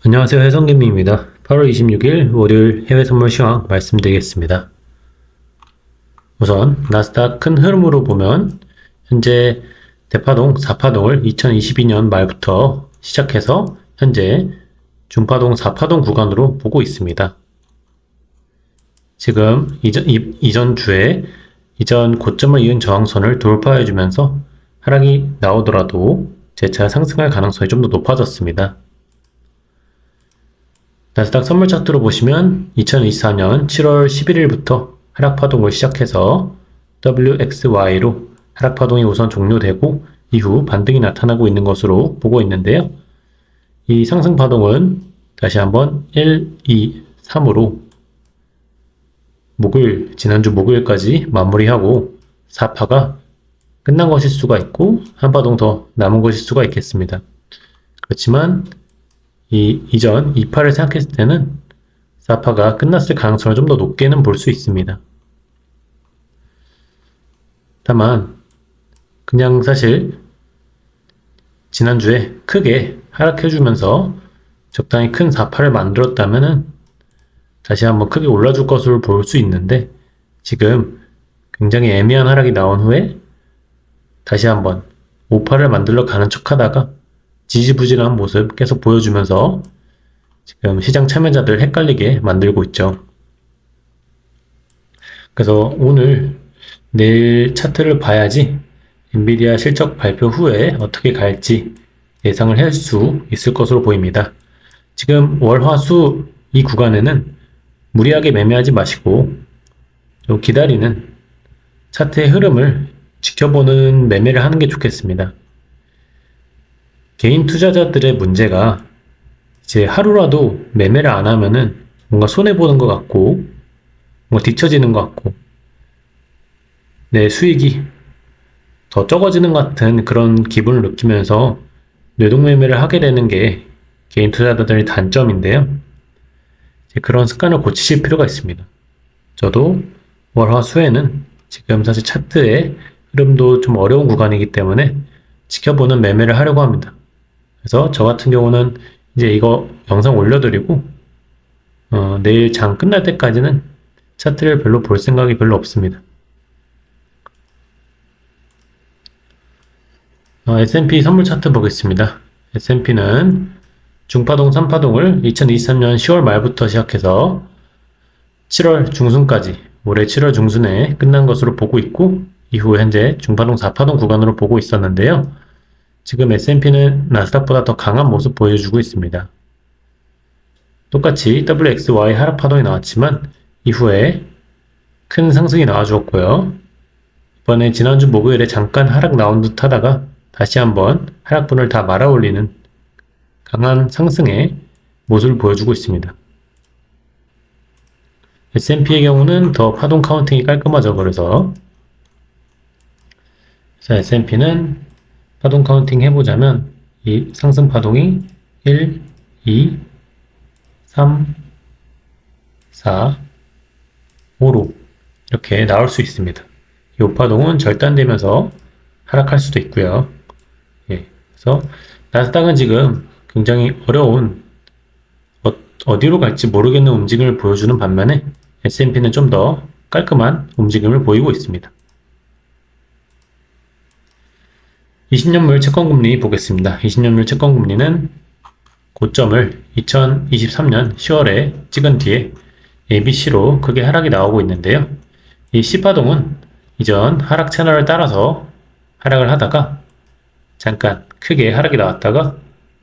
안녕하세요. 해성김입니다. 8월 26일 월요일 해외 선물 시황 말씀드리겠습니다. 우선 나스닥 큰 흐름으로 보면 현재 대파동 4파동을 2022년 말부터 시작해서 현재 중파동 4파동 구간으로 보고 있습니다. 지금 이전 주에 이전 고점을 이은 저항선을 돌파해주면서 하락이 나오더라도 재차 상승할 가능성이 좀 더 높아졌습니다. 나스닥 선물 차트로 보시면 2024년 7월 11일부터 하락파동을 시작해서 WXY로 하락파동이 우선 종료되고 이후 반등이 나타나고 있는 것으로 보고 있는데요. 이 상승파동은 다시 한번 1, 2, 3으로 지난주 목요일까지 마무리하고 4파가 끝난 것일 수가 있고 한 파동 더 남은 것일 수가 있겠습니다. 그렇지만 이전 2파를 생각했을 때는 4파가 끝났을 가능성을 좀 더 높게는 볼 수 있습니다. 다만 그냥 사실 지난주에 크게 하락해주면서 적당히 큰 4파를 만들었다면은 다시 한번 크게 올라줄 것으로 볼 수 있는데 지금 굉장히 애매한 하락이 나온 후에 다시 한번 5파를 만들러 가는 척 하다가 지지부진한 모습 계속 보여주면서 지금 시장 참여자들 헷갈리게 만들고 있죠. 그래서 내일 차트를 봐야지 엔비디아 실적 발표 후에 어떻게 갈지 예상을 할 수 있을 것으로 보입니다. 지금 월, 화, 수 이 구간에는 무리하게 매매하지 마시고 좀 기다리는 차트의 흐름을 지켜보는 매매를 하는 게 좋겠습니다. 개인 투자자들의 문제가 이제 하루라도 매매를 안 하면은 뭔가 손해보는 것 같고 뭔가 뒤처지는 것 같고 내 수익이 더 적어지는 것 같은 그런 기분을 느끼면서 뇌동매매를 하게 되는 게 개인 투자자들의 단점인데요. 이제 그런 습관을 고치실 필요가 있습니다. 저도 월, 화, 수에는 지금 사실 차트의 흐름도 좀 어려운 구간이기 때문에 지켜보는 매매를 하려고 합니다. 그래서 저 같은 경우는 이제 이거 영상 올려드리고 내일 장 끝날 때까지는 차트를 별로 볼 생각이 별로 없습니다. S&P 선물 차트 보겠습니다. S&P는 중파동 3파동을 2023년 10월 말부터 시작해서 7월 중순까지 올해 7월 중순에 끝난 것으로 보고 있고 이후 현재 중파동 4파동 구간으로 보고 있었는데요. 지금 S&P는 나스닥보다 더 강한 모습 보여주고 있습니다. 똑같이 WXY 하락파동이 나왔지만 이후에 큰 상승이 나와주었고요. 이번에 지난주 목요일에 잠깐 하락 나온 듯 하다가 다시 한번 하락분을 다 말아올리는 강한 상승의 모습을 보여주고 있습니다. S&P의 경우는 더 파동 카운팅이 깔끔하죠. 그래서 S&P는 파동 카운팅 해보자면 이 상승 파동이 1, 2, 3, 4, 5로 이렇게 나올 수 있습니다. 이 파동은 절단되면서 하락할 수도 있고요. 그래서 나스닥은 지금 굉장히 어려운 어디로 갈지 모르겠는 움직임을 보여주는 반면에 S&P는 좀 더 깔끔한 움직임을 보이고 있습니다. 20년물 채권금리 보겠습니다. 20년물 채권금리는 고점을 2023년 10월에 찍은 뒤에 ABC로 크게 하락이 나오고 있는데요. 이 C파동은 이전 하락 채널을 따라서 하락을 하다가 잠깐 크게 하락이 나왔다가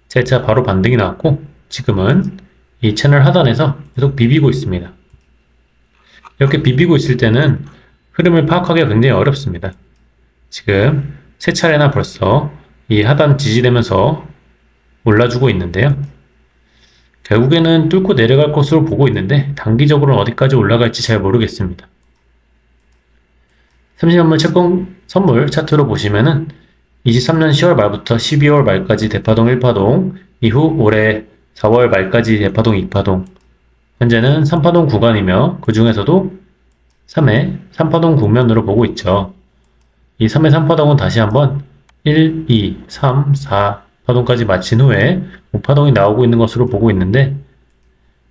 재차 바로 반등이 나왔고 지금은 이 채널 하단에서 계속 비비고 있습니다. 이렇게 비비고 있을 때는 흐름을 파악하기가 굉장히 어렵습니다. 지금 세 차례나 벌써 이 하단 지지되면서 올라주고 있는데요. 결국에는 뚫고 내려갈 것으로 보고 있는데 단기적으로는 어디까지 올라갈지 잘 모르겠습니다. 30년물 채권 선물 차트로 보시면은 23년 10월 말부터 12월 말까지 대파동 1파동, 이후 올해 4월 말까지 대파동 2파동, 현재는 3파동 구간이며 그 중에서도 3회 3파동 국면으로 보고 있죠. 이 3회 3파동은 다시 한번 1, 2, 3, 4, 파동까지 마친 후에 5파동이 나오고 있는 것으로 보고 있는데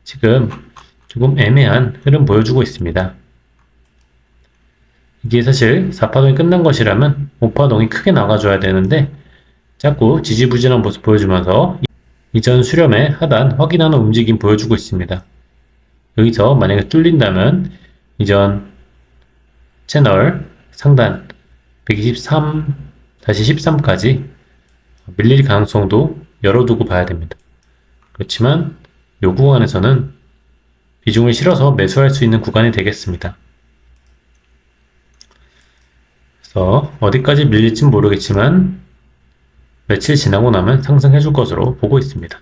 지금 조금 애매한 흐름 보여주고 있습니다. 이게 사실 4파동이 끝난 것이라면 5파동이 크게 나가줘야 되는데 자꾸 지지부진한 모습 보여주면서 이전 수렴의 하단 확인하는 움직임 보여주고 있습니다. 여기서 만약에 뚫린다면 이전 채널 상단 123-13까지 밀릴 가능성도 열어두고 봐야 됩니다. 그렇지만 이 구간에서는 비중을 실어서 매수할 수 있는 구간이 되겠습니다. 그래서 어디까지 밀릴진 모르겠지만 며칠 지나고 나면 상승해 줄 것으로 보고 있습니다.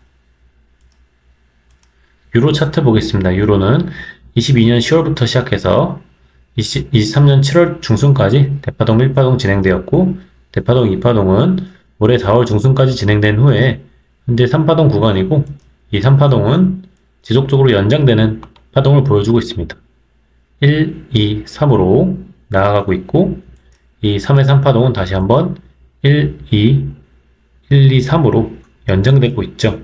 유로 차트 보겠습니다. 유로는 22년 10월부터 시작해서 23년 7월 중순까지 대파동 1파동 진행되었고 대파동 2파동은 올해 4월 중순까지 진행된 후에 현재 3파동 구간이고 이 3파동은 지속적으로 연장되는 파동을 보여주고 있습니다. 1, 2, 3으로 나아가고 있고 이 3의 3파동은 다시 한번 1, 2, 3으로 연장되고 있죠.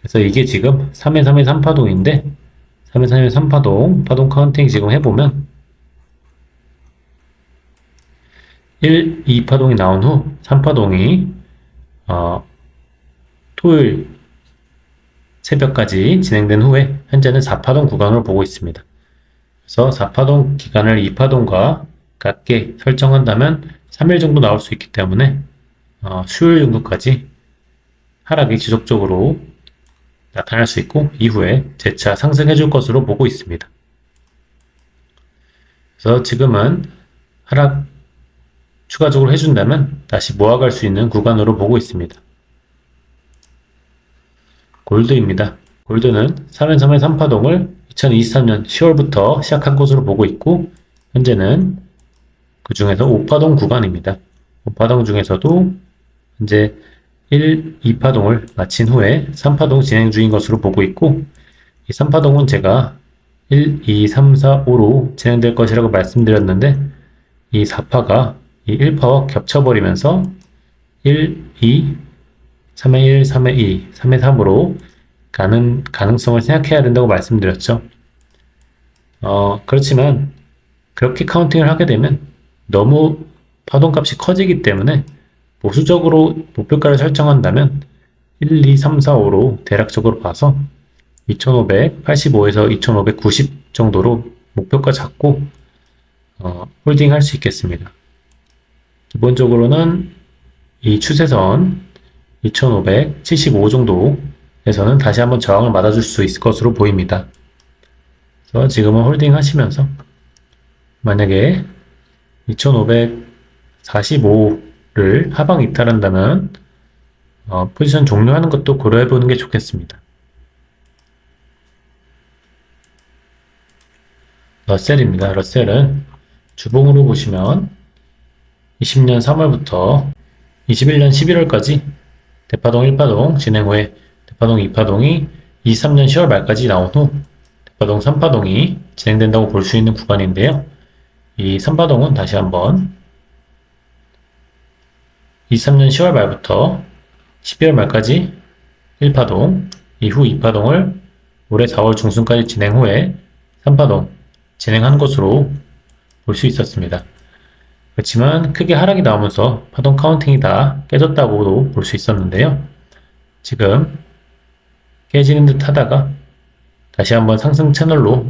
그래서 이게 지금 3의 3의 3파동인데 3의 3의 3파동 파동 카운팅 지금 해보면 1, 2파동이 나온 후 3파동이 토요일 새벽까지 진행된 후에 현재는 4파동 구간으로 보고 있습니다. 그래서 4파동 기간을 2파동과 같게 설정한다면 3일 정도 나올 수 있기 때문에 수요일 정도까지 하락이 지속적으로 나타날 수 있고 이후에 재차 상승해 줄 것으로 보고 있습니다. 그래서 지금은 하락 추가적으로 해준다면 다시 모아갈 수 있는 구간으로 보고 있습니다. 골드입니다. 골드는 3의 3의 3파동을 2023년 10월부터 시작한 것으로 보고 있고 현재는 그 중에서 5파동 구간입니다. 5파동 중에서도 현재 1, 2파동을 마친 후에 3파동 진행 중인 것으로 보고 있고 이 3파동은 제가 1, 2, 3, 4, 5로 진행될 것이라고 말씀드렸는데 이 4파가 이 1파와 겹쳐버리면서 1, 2, 3의 1, 3의 2, 3의 3으로 가는 가능성을 생각해야 된다고 말씀드렸죠. 그렇지만 그렇게 카운팅을 하게 되면 너무 파동값이 커지기 때문에 보수적으로 목표가를 설정한다면 1, 2, 3, 4, 5로 대략적으로 봐서 2585에서 2590 정도로 목표가 잡고 홀딩 할 수 있겠습니다. 기본적으로는 이 추세선 2575 정도에서는 다시 한번 저항을 맞아줄 수 있을 것으로 보입니다. 그래서 지금은 홀딩 하시면서 만약에 2545를 하방 이탈한다면 포지션 종료하는 것도 고려해 보는 게 좋겠습니다. 러셀입니다. 러셀은 주봉으로 보시면 20년 3월부터 21년 11월까지 대파동 1파동 진행 후에 대파동 2파동이 23년 10월 말까지 나온 후 대파동 3파동이 진행된다고 볼 수 있는 구간인데요. 이 3파동은 다시 한번 23년 10월 말부터 12월 말까지 1파동, 이후 2파동을 올해 4월 중순까지 진행 후에 3파동 진행한 것으로 볼 수 있었습니다. 그렇지만 크게 하락이 나오면서 파동 카운팅이 다 깨졌다고도 볼 수 있었는데요. 지금 깨지는 듯 하다가 다시 한번 상승 채널로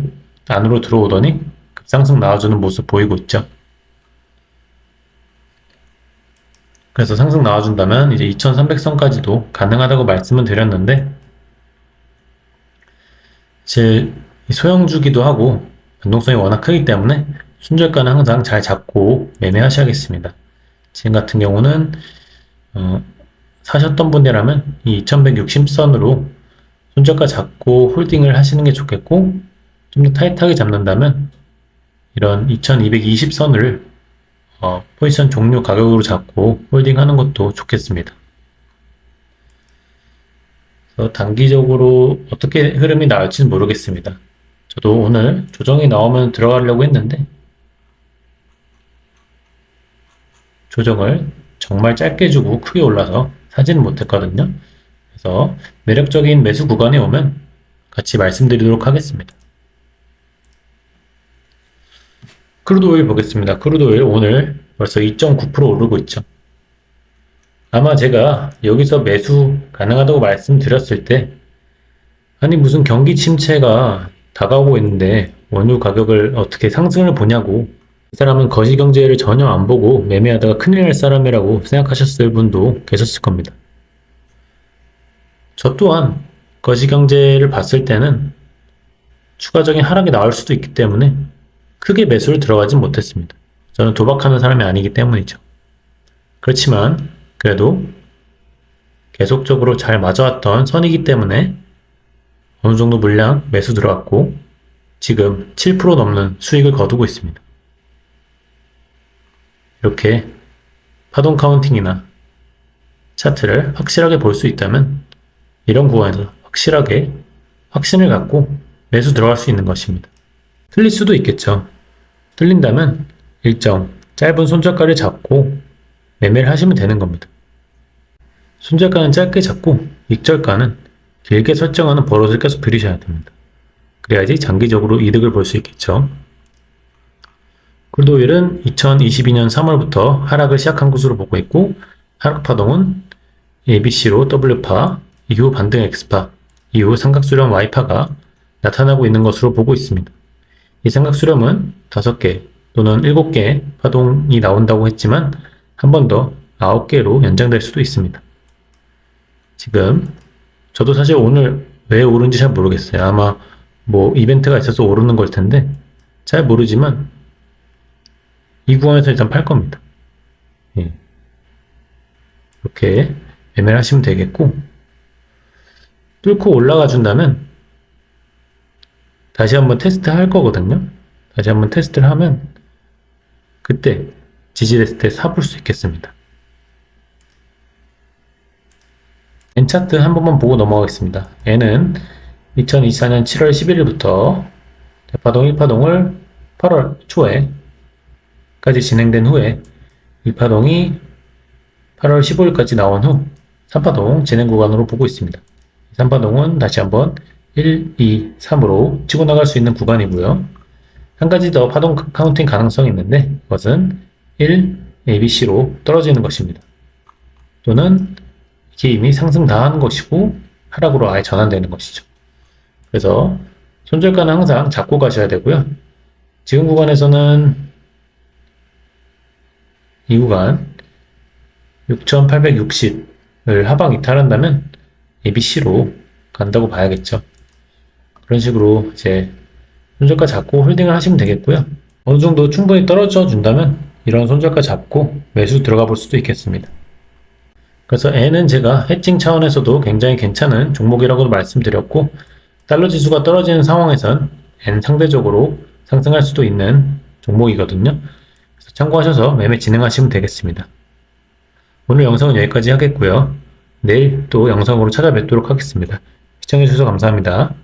안으로 들어오더니 급상승 나와주는 모습 보이고 있죠. 그래서 상승 나와준다면 이제 2300선까지도 가능하다고 말씀을 드렸는데 제 소형주기도 하고 변동성이 워낙 크기 때문에 순저가는 항상 잘 잡고 매매하셔야겠습니다. 지금 같은 경우는 사셨던 분이라면 이 2160선으로 손저가 잡고 홀딩을 하시는 게 좋겠고 좀 더 타이트하게 잡는다면 이런 2220선을 포지션 종료 가격으로 잡고 홀딩하는 것도 좋겠습니다. 그래서 단기적으로 어떻게 흐름이 나올지는 모르겠습니다. 저도 오늘 조정이 나오면 들어가려고 했는데 조정을 정말 짧게 주고 크게 올라서 사지는 못했거든요. 그래서 매력적인 매수 구간에 오면 같이 말씀드리도록 하겠습니다. 크루드 오일 보겠습니다. 크루드 오일 오늘 벌써 2.9% 오르고 있죠. 아마 제가 여기서 매수 가능하다고 말씀드렸을 때, 아니 무슨 경기 침체가 다가오고 있는데 원유 가격을 어떻게 상승을 보냐고, 이 사람은 거시경제를 전혀 안 보고 매매하다가 큰일 날 사람이라고 생각하셨을 분도 계셨을 겁니다. 저 또한 거시경제를 봤을 때는 추가적인 하락이 나올 수도 있기 때문에 크게 매수를 들어가진 못했습니다. 저는 도박하는 사람이 아니기 때문이죠. 그렇지만 그래도 계속적으로 잘 맞아왔던 선이기 때문에 어느 정도 물량 매수 들어갔고 지금 7% 넘는 수익을 거두고 있습니다. 이렇게 파동 카운팅이나 차트를 확실하게 볼 수 있다면 이런 구간에서 확실하게 확신을 갖고 매수 들어갈 수 있는 것입니다. 틀릴 수도 있겠죠. 틀린다면 일정 짧은 손절가를 잡고 매매를 하시면 되는 겁니다. 손절가는 짧게 잡고 익절가는 길게 설정하는 버릇을 계속 들이셔야 됩니다. 그래야지 장기적으로 이득을 볼 수 있겠죠. 크루드오일은 2022년 3월부터 하락을 시작한 것으로 보고 있고 하락 파동은 ABC로 W파, 이후 반등 X파, 이후 삼각수렴 Y파가 나타나고 있는 것으로 보고 있습니다. 이 삼각수렴은 5개 또는 7개 파동이 나온다고 했지만 한 번 더 9개로 연장될 수도 있습니다. 지금 저도 사실 오늘 왜 오른지 잘 모르겠어요. 아마 뭐 이벤트가 있어서 오르는 걸 텐데 잘 모르지만 이 구간에서 일단 팔 겁니다. 예. 이렇게 매매를 하시면 되겠고, 뚫고 올라가 준다면 다시 한번 테스트 할 거거든요. 다시 한번 테스트를 하면 그때 지지됐을 때 사볼 수 있겠습니다. N차트 한 번만 보고 넘어가겠습니다. N은 2024년 7월 11일부터 대파동 1파동을 8월 초에까지 진행된 후에 1파동이 8월 15일까지 나온 후 3파동 진행 구간으로 보고 있습니다. 3파동은 다시 한번 1, 2, 3으로 치고 나갈 수 있는 구간이고요. 한 가지 더 파동 카운팅 가능성이 있는데 그것은 1, ABC로 떨어지는 것입니다. 또는 이게 이미 상승 다 하는 것이고 하락으로 아예 전환되는 것이죠. 그래서 손절가는 항상 잡고 가셔야 되고요. 지금 구간에서는 이 구간 6,860을 하방 이탈한다면 ABC로 간다고 봐야겠죠. 그런 식으로 이제 손절가 잡고 홀딩을 하시면 되겠고요. 어느 정도 충분히 떨어져 준다면 이런 손절가 잡고 매수 들어가 볼 수도 있겠습니다. 그래서 N은 제가 해칭 차원에서도 굉장히 괜찮은 종목이라고 말씀드렸고 달러 지수가 떨어지는 상황에선 N 상대적으로 상승할 수도 있는 종목이거든요. 그래서 참고하셔서 매매 진행하시면 되겠습니다. 오늘 영상은 여기까지 하겠고요. 내일 또 영상으로 찾아뵙도록 하겠습니다. 시청해주셔서 감사합니다.